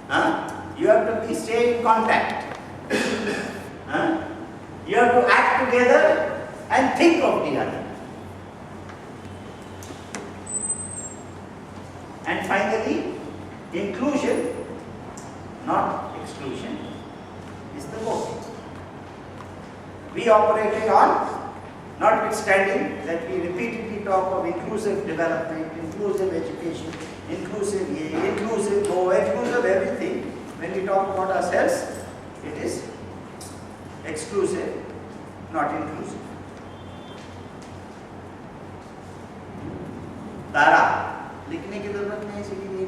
You have to stay in contact. You have to act together and think of the other. And finally, inclusion, not exclusion, is the goal. We operate on, notwithstanding that we repeatedly talk of inclusive development, inclusive education, inclusive A, inclusive O, inclusive everything. When we talk about ourselves, it is exclusive, not inclusive. तारा लिखने की जरूरत नहीं सीधी नहीं।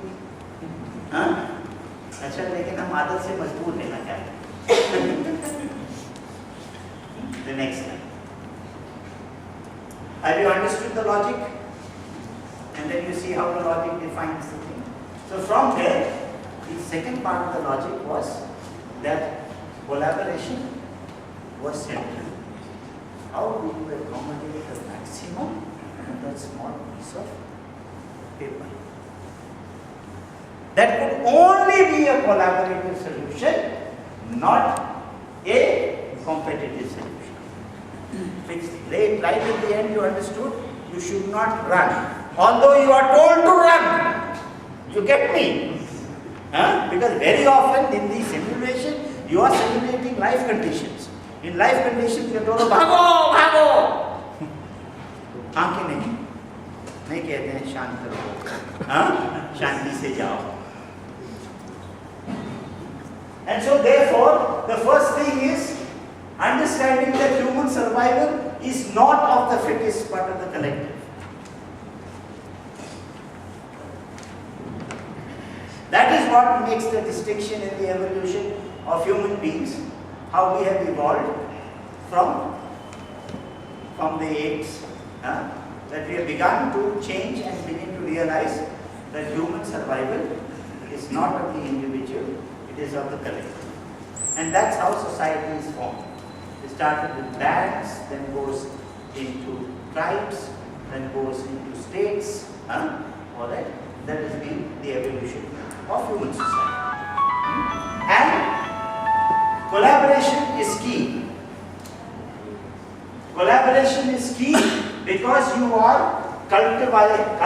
अच्छा, लेकिन हम आदत से मजबूर लेना चाहते हैं। The next line. Have you understood the logic? And then you see how the logic defines the thing. So from there, the second part of the logic was that collaboration was central. How do you accommodate the maximum in that small piece of paper? That could only be a collaborative solution, not a competitive solution. Fixed. Right at the end you understood, you should not run. Although you are told to run. You get me? Because very often in the simulation, you are simulating life conditions. In life conditions, you are told, भागो, भागो. आंखें नहीं कहते हैं शांत रहो, शांति से जाओ. And so therefore, the first thing is understanding that human survival is not of the fittest but of the collective. That is what makes the distinction in the evolution of human beings, how we have evolved from the apes, that we have begun to change and begin to realize that human survival is not of the individual, it is of the collective. And that's how society is formed. It started with bands, then goes into tribes, then goes into states. All right? That has been the evolution of human society. And collaboration is key. Collaboration is key because you are collectivizing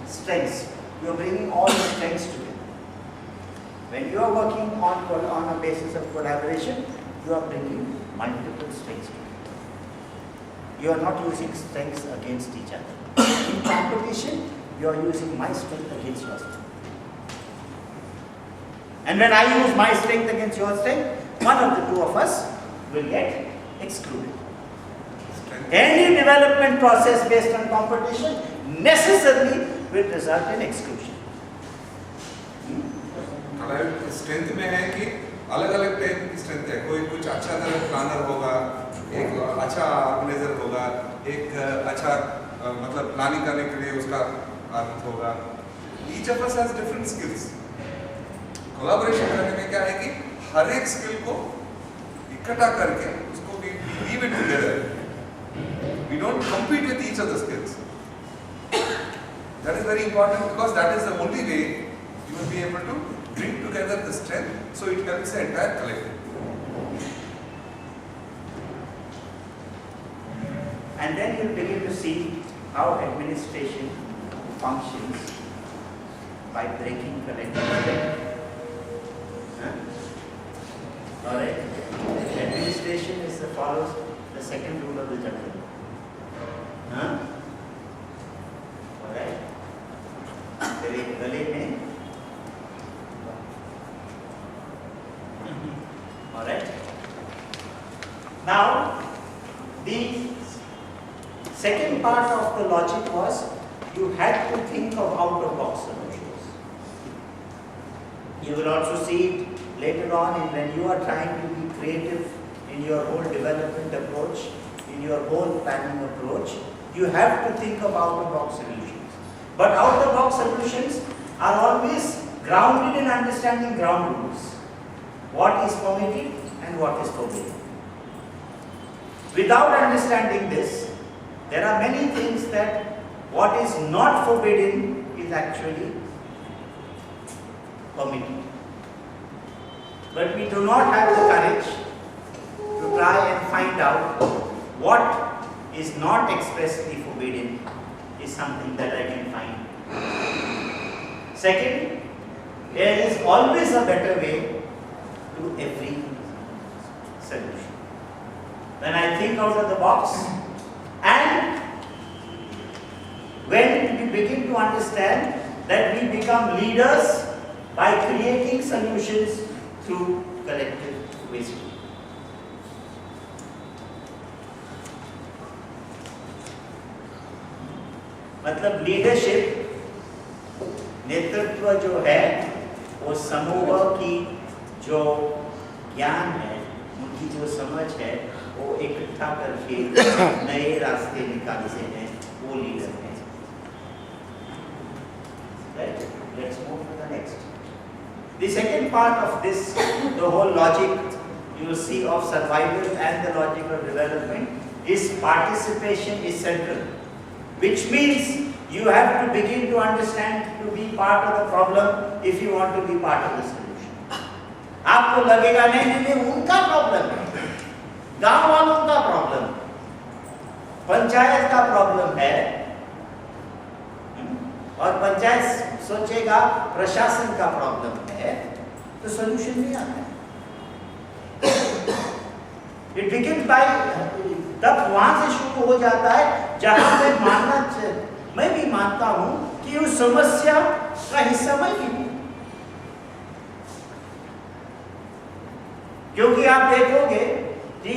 strengths. You are bringing all the strengths together. When you are working on a basis of collaboration, you are bringing multiple strengths together. You are not using strengths against each other. In competition, you are using my strength against your strength. And when I use my strength against your strength, one of the two of us will get excluded. Any development process based on competition necessarily will result in exclusion. Strength में है कि अलग अलग type की strength है. कोई कुछ अच्छा तरह प्लानर होगा, एक अच्छा ऑर्गेनाइजर होगा, एक अच्छा मतलब प्लानिंग करने के लिए उसका आदत होगा. Each of us has different skills. Collaboration करने में क्या है कि हर एक स्किल को इकट्ठा करके उसको we weave it together. We don't compete with each other's skills. That is very important because that is the only way you will be able to bring together the strength so it helps the entire collective. And then you begin to see how administration functions by breaking collective strength. Alright. Administration is follows the second rule of the jungle. Alright. गले में Alright. Now, the second part of the logic was you had to think of out-of-box solutions. You will also see it later on when you are trying to be creative in your whole development approach, in your whole planning approach. You have to think of out-of-box solutions. But out-of-box solutions are always grounded in understanding ground rules. What is permitted and what is forbidden. Without understanding this, there are many things that what is not forbidden is actually permitted. But we do not have the courage to try and find out what is not expressly forbidden is something that I can find. Second, there is always a better way to every solution. When I think out of the box, and when we begin to understand that we become leaders by creating solutions through collective wisdom. मतलब leadership, नेतृत्व जो है वो समूह की जो ज्ञान है, उनकी जो समझ है, वो इकट्ठा करके नए रास्ते निकालते हैं, वो लीडर हैं. Right? Let's move to the next. The second part of this, the whole logic you will see of survival and the logic of development, is participation is central, which means you have to begin to understand to be part of the problem if you want to be part of the solution. आपको लगेगा नहीं उनका problem है, गांव वालों का problem, panchayat का problem है, और पंचायत सोचेगा प्रशासन का प्रॉब्लम है, तो सॉल्यूशन नहीं आता है. It begins by, तब वहां से शुरू हो जाता है जहां मैं भी मानता हूं कि उस समस्या का हिस्सा मैं भी हूं. क्योंकि आप देखोगे कि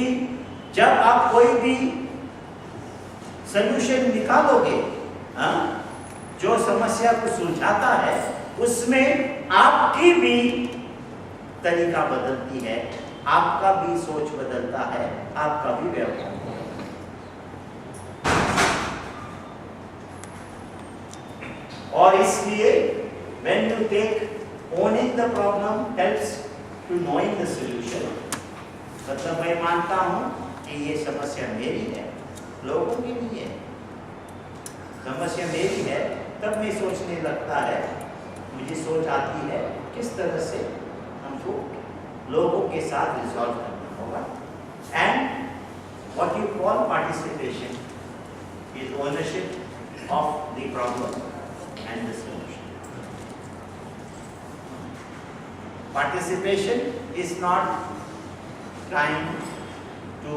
जब आप कोई भी सॉल्यूशन निकालोगे, जो समस्या को सुलझाता है, उसमें आपकी भी तरीका बदलती है, आपका भी सोच बदलता है, आपका भी व्यवहार. और इसलिए when you take owning the problem helps to knowing the solution. मतलब मैं मानता हूं कि ये समस्या मेरी है, लोगों की नहीं है. समस्या मेरी है, तब मैं सोचने लगता है, मुझे सोच आती है किस तरह से हमको लोगों के साथ रिजॉल्व करना होगा. And what you call participation is ownership of the problem and the solution. Participation is not trying to,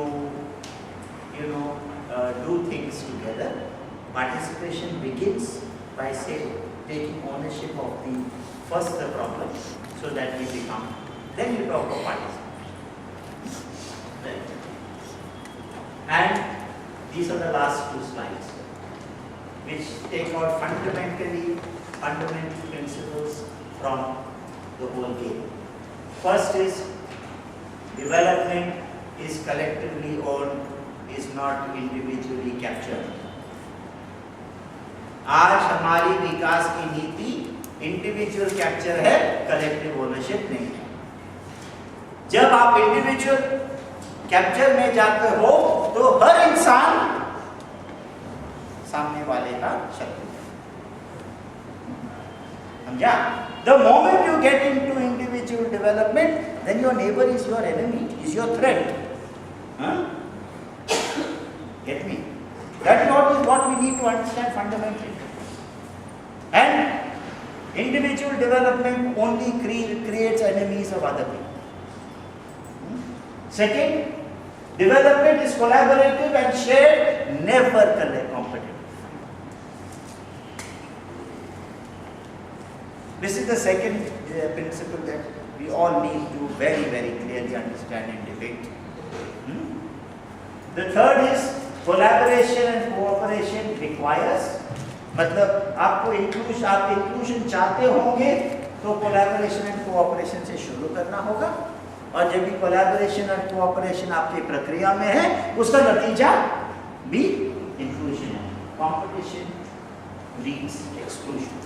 do things together. Participation begins by taking ownership of the first problem, so that we become. Then you talk of participation. Right. And these are the last two slides, which take out fundamental principles from the whole game. First is development is collectively owned, is not individually captured. आज हमारी विकास की नीति individual capture है, collective ownership नहीं है. जब आप individual capture में जाते हो तो हर इंसान सामने वाले का शत्रु है. समझा? The moment you get into individual development, then your neighbor is your enemy, is your threat. Get me? That is what we need to understand fundamentally. And individual development only creates enemies of other people. Second, development is collaborative and shared, never competitive. This is the second principle that we all need to very, very clearly understand and debate. The third is collaboration and cooperation requires, मतलब आपको inclusion चाहते होंगे तो collaboration and cooperation से शुरू करना होगा, और जब भी कोलैबोरेशन और कोऑपरेशन आपकी प्रक्रिया में है, उसका नतीजा भी इंक्लूजन है. Competition leads exclusion.